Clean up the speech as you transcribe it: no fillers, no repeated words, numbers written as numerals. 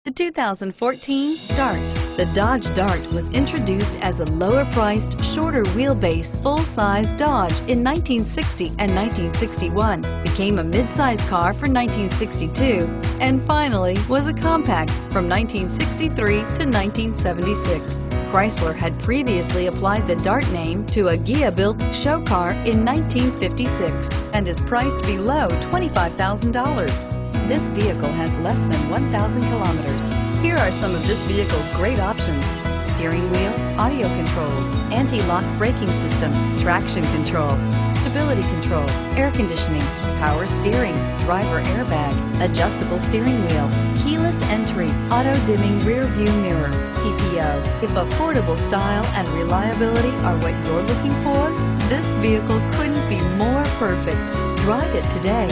The 2014 Dart. The Dodge Dart was introduced as a lower-priced, shorter wheelbase, full-size Dodge in 1960 and 1961, became a mid-size car for 1962, and finally was a compact from 1963 to 1976. Chrysler had previously applied the Dart name to a Ghia-built show car in 1956 and is priced below $25,000. This vehicle has less than 1,000 kilometers. Here are some of this vehicle's great options: steering wheel audio controls, anti-lock braking system, traction control, stability control, air conditioning, power steering, driver airbag, adjustable steering wheel, keyless entry, auto-dimming rear view mirror, PPO. If affordable style and reliability are what you're looking for, this vehicle couldn't be more perfect. Drive it today.